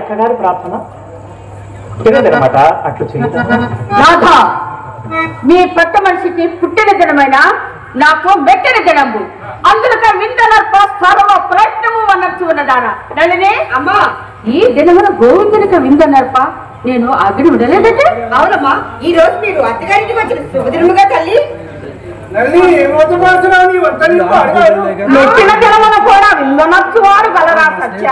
అక్కగారి ప్రార్థన తినదనమాట అట్లు నాథ, మీ పెద్ద మనిషికి పుట్టిన దినమైన నాకు మెట్టిన దినము, అందులో విందనర్ప సర్వ ప్రయత్నము అన్నట్టు ఉన్నదాన నళిని. అమ్మా, ఈ దినమున గోవిందునిక విందనర్ప నేను అగ్ని విడలేదంటే. అవునమ్మా, ఈ రోజు మీరు అత్తగారికి వచ్చిన శుభదినముగా తల్లి. మెట్టిన దినమున కూడా విందనర్చు వారు గలరా సత్య?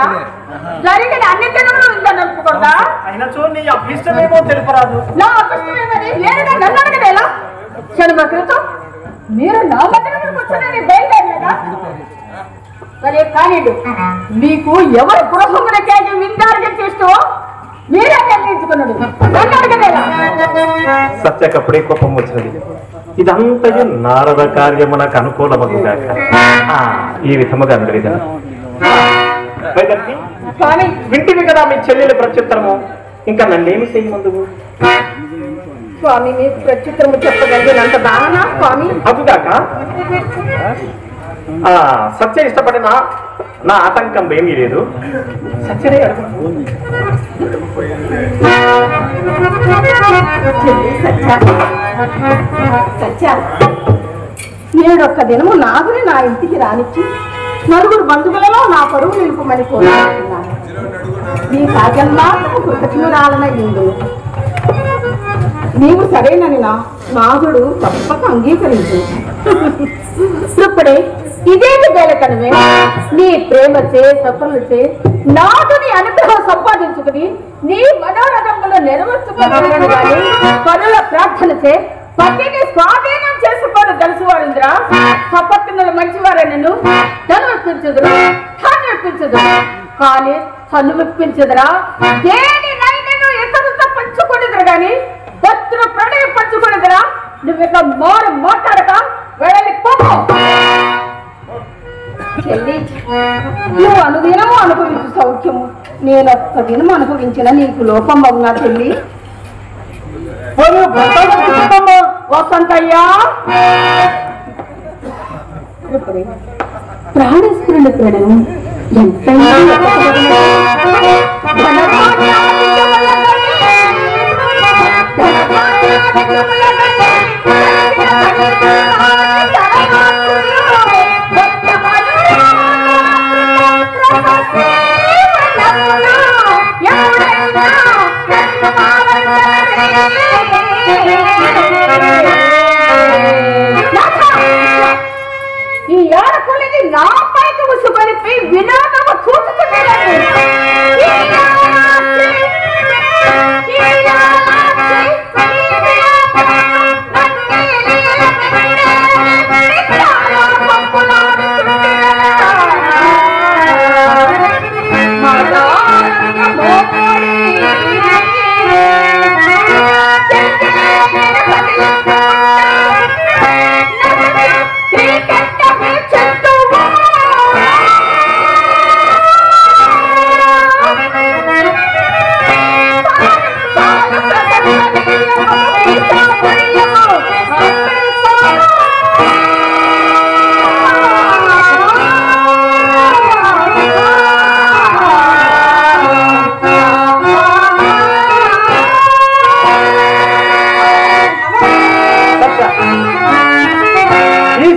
జరిగిన అన్ని దినములు విందనర్పుకుందా? అయినా చూడండి అభిష్టమేమో తెలుపరాదు. నా అభిష్టమేమని నేరుగా నన్ను అడగలేలా? క్షణమ క్రితం మీరు నా మధ్యలో కూర్చొని బయలుదేరలేదా? సరే కానిడు, మీకు ఎవరు గృహములకే విందార్గం చేస్తూ మీరే నిర్ణయించుకున్నాడు, నన్ను అడగలేలా? సత్యకప్పుడే కోపం వచ్చినది. ఇదంతయు నారద కార్యమునకు అనుకూలమగుగాక. ఈ విధముగా అనుడిదా వింటివి కదా మీ చెల్లెలు ప్రత్యుత్తరము. ఇంకా నన్నేమి చేయమందువు? స్వామి, మీ ప్రత్యుత్తరము చెప్పగలిగినంత బాగా స్వామి. అదుగాక సత్య ఇష్టపడిన నా ఆటంకం ఏమీ లేదు. సత్యనే సత్య, నేడొక్క దినము నాగుని నా ఇంటికి రానిచ్చి నలుగురు బంధువులలో నా పరువు నిలుపమని కోరుకుంటున్నాను. నీ కార్యమాత్రము కృతజ్ఞురాలన ఇందు నీవు సరేనని నాగుడు తప్పక అంగీకరించు. ఇప్పుడే ఇదేమి వేలకనవే? నీ ప్రేమచే సఫలచే నాదుని అనుగ్రహం సంపాదించుకుని నీ మనోరథములు నెరవేర్చుకోవాలని కానీ పనుల ప్రార్థనచే పతిని స్వాధీనం చేసుకోవడం తెలుసువారుంద్రా. సపత్నులు మంచివారనను ధనువిప్పించదురు, ధనువిప్పించదురు, కానీ చనువిప్పించదురా. దేనినైనా ఇతరులతో పంచుకునేదురు గాని భక్తులు ప్రణయం పంచుకునేదురా. నువ్విక మారు మాట్లాడక వెళ్ళి పోకు. చెల్లి, నువ్వు అనుదినము అనుభవించు సౌఖ్యము నేనొక్క దినం అనుభవించిన నీకు లోపం అవునా చెల్లి? వసంతయ్యా, ప్రాణేశ్వరుని ప్రణయం ఎంతైనా ఈ ఏడకులిని నా పైకి ఉసుగొలిపి వినోదము చూసుకున్నారని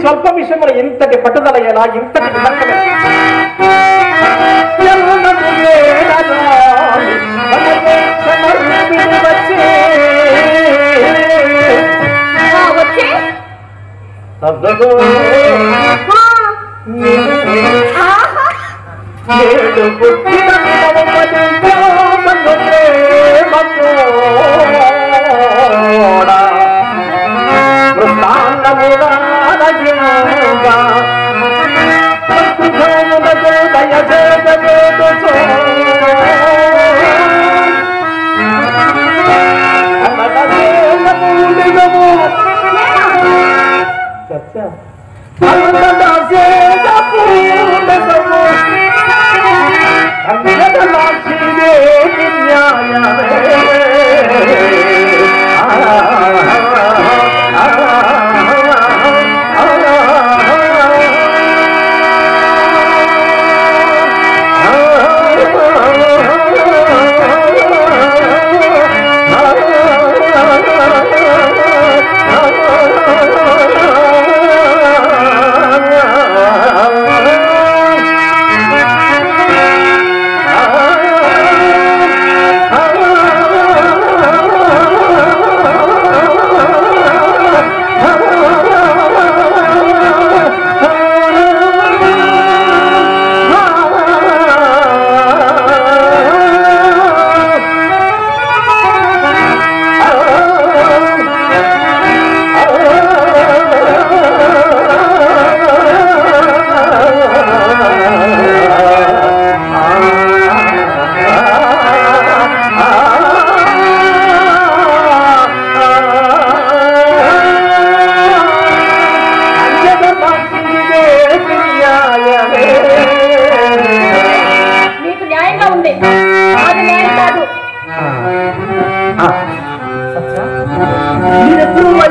స్వల్ప విషయంలో ఇంతటి పట్టుదల ఎలా, ఇంతటి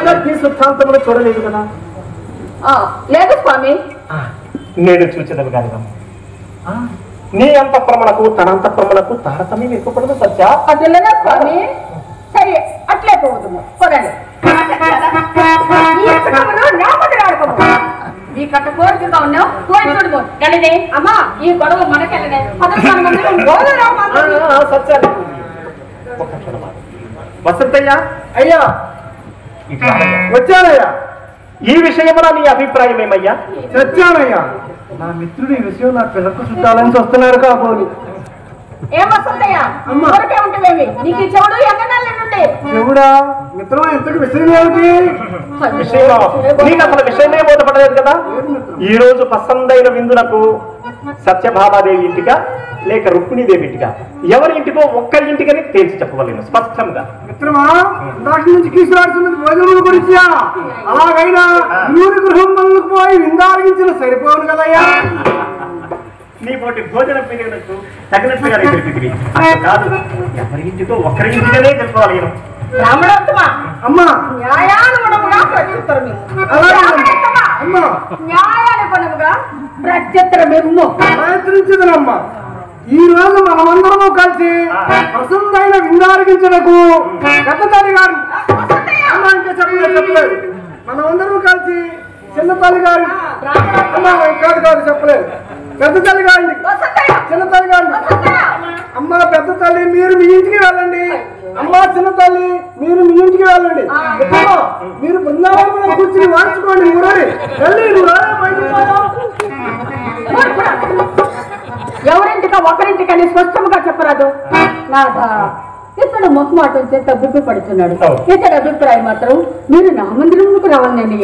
వృత్తాంతంలో చూడలేదు కదా? లేదు స్వామి. నేను చూచదను కాదు. నీ అంతఃపురమునకు తన అంతఃపురమునకు తారతమ్యం ఎక్కువపడదు సత్య. అదిలేదా స్వామి? సరే అట్లే పోవద్దు. పదండి. ఈ కట్ట కోరికగా ఉన్నావు పోయి చూడము. గడిదే అమ్మా ఈ గొడవ మనకెళ్ళనే సత్యాన్ని వసంతయ్య అయ్యా వచ్చానయ్యా. ఈ విషయమున నీ అభిప్రాయం ఏమయ్యా? సత్యానయ్యా, నా మిత్రుడు ఈ విషయం నా పిల్లకు చుట్టాలని వస్తున్నారు కాబోలు. ఏం వసంతయ్య ఊరికే ఉంటుందేమి? నీకు ఈ చెవుడు ఎన్నెళ్ళండి చెవుడా మిత్రమా? ఇంతకు విషయం ఏమిటి? నీకు అసలు విషయమే బోధపడలేదు కదా. ఈ రోజు పసందైన విందులకు సత్యభామాదేవి ఇంటిగా లేక రుక్మిణీదేవి ఇంటిగా ఎవరి ఇంటికో ఒక్కరి ఇంటికని తేల్చి చెప్పవలేను స్పష్టంగా. మిత్రమా, దాని నుంచి తీసుకురాల్సినది భోజనం గురించి. అలాగైనా ఊరి గృహం వల్లకు పోయి విందారగించిన సరిపోను కదయ్యా. నీ పోటీ భోజనం పెరిగినట్టు తగినట్లుగా తెలిపి కాదు, ఎవరి ఇంటికో ఒక్కరి ఇంటికనే తెలుసుకోవాలి. రామణోత్తమా అమ్మా న్యాయానుగుణముగా ప్రత్యుత్తరము. అమ్మా న్యాయానుగుణముగా ప్రత్యుత్తరమేమో ప్రయత్నించదనమ్మా. ఈ రోజు మనమందరము కలిసి ప్రసన్నమైన విందారగించడకు పెద్ద తల్లి గారు ఇంకా చెప్పలేదు. మనమందరము కలిసి చిన్న తల్లి గారు కాదు చెప్పలేదు. పెద్ద తల్లి గారిని చిన్న తల్లి గారిని. అమ్మ పెద్ద తల్లి మీరు మీ ఇంటికి వెళ్ళండి. అమ్మ చిన్న తల్లి మీరు మీ ఇంటికి వెళ్ళండి. మీరు బృందావనం కూర్చుని మార్చుకోండి. మురళి తల్లి ఎవరింటికా ఒకరింటికని స్పష్టంగా చెప్పరాదు. నాథా ఇతడు మొహమాటం చేత అభిప్రాయ పడుతున్నాడు. ఇతడు అభిప్రాయం మాత్రం మీరు నా మందిరంకు రావాలని.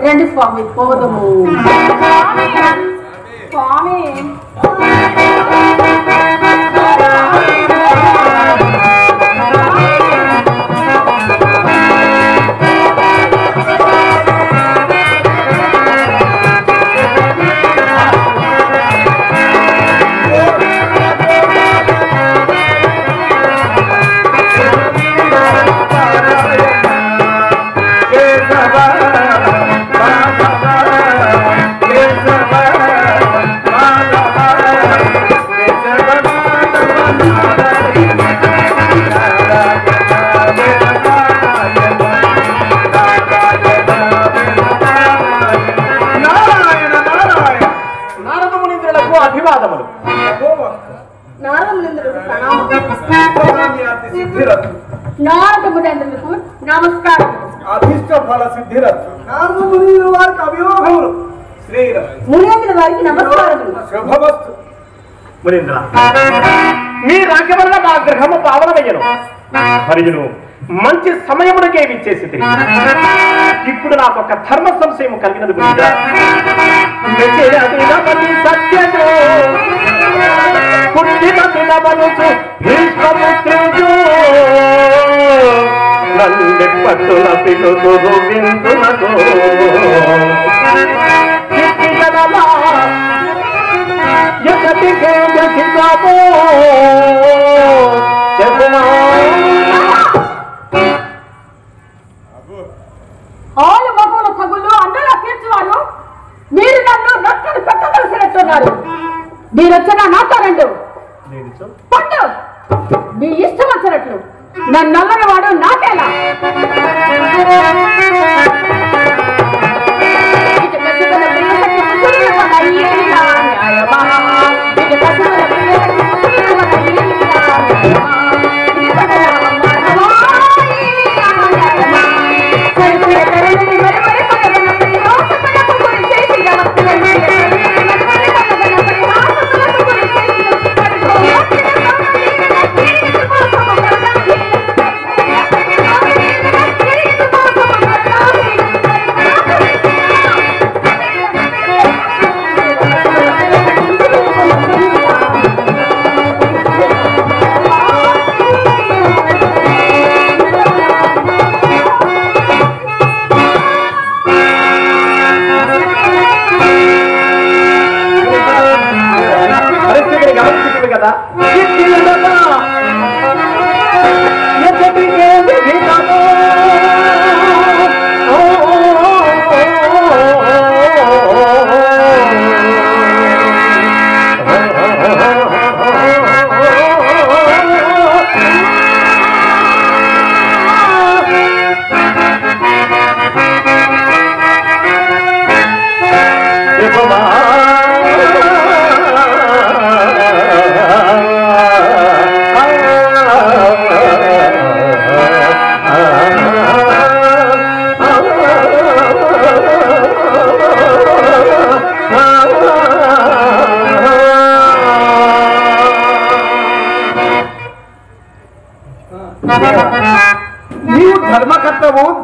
రండి స్వామి పోదము. స్వామి అభివాదములు. నారదమునందులకు నమస్కారం. అభిష్ట ఫల సిద్ధిరత్ నారదముని వారికి అభివాదములు. మునీంద్ర వారికి నమస్కారములు. శుభమస్తు. మునీంద్ర, మీ రాక వల్ల నా గృహము పావనమయ్యను. మరియు మంచి సమయమునకే విచ్చేసి ఇప్పుడు నాకు ఒక ధర్మ సంశయం కలిగినది. పట్టుల పిలుతూ వింటున్నదో ఆలు మగవుల తగులు అందరూ తీర్చువారు. మీరు నన్ను రక్కలు పెట్టదలసినట్టున్నారు. మీరు వచ్చినా నాతో రెండు పండు మీ ఇష్టం వచ్చినట్లు. నన్ను నమ్మని వాడు నాకేలా.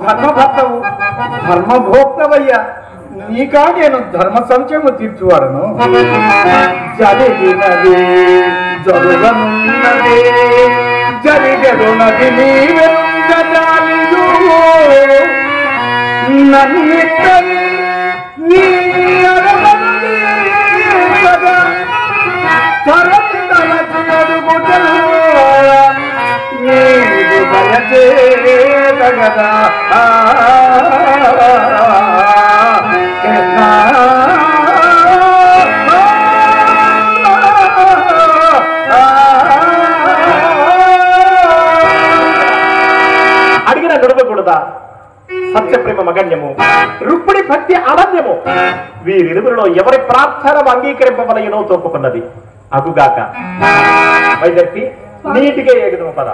ధర్మభక్తవు ధర్మభోక్తవయ్యా, నీకా నేను ధర్మ సంశయము తీర్చువాడను. జరిగినది జరుగనున్నది జరిగనున్నది నీవెంగజాలియు నన్నిద్దరి నీ అడగనుది సగా తరచి తలచి అడుగుటలు నీవు దయచేయగదా కృష్ణ. అడిగిన నడవకూడదా? సత్యప్రేమ మగన్యము, రుక్మిణి భక్తి అనన్యము. వీరిరువురిలో ఎవరి ప్రార్థన అంగీకరింపబలయనో తోపుకున్నది. అగుగాక వైద్యకి నీటిగా ఎగుదము పద.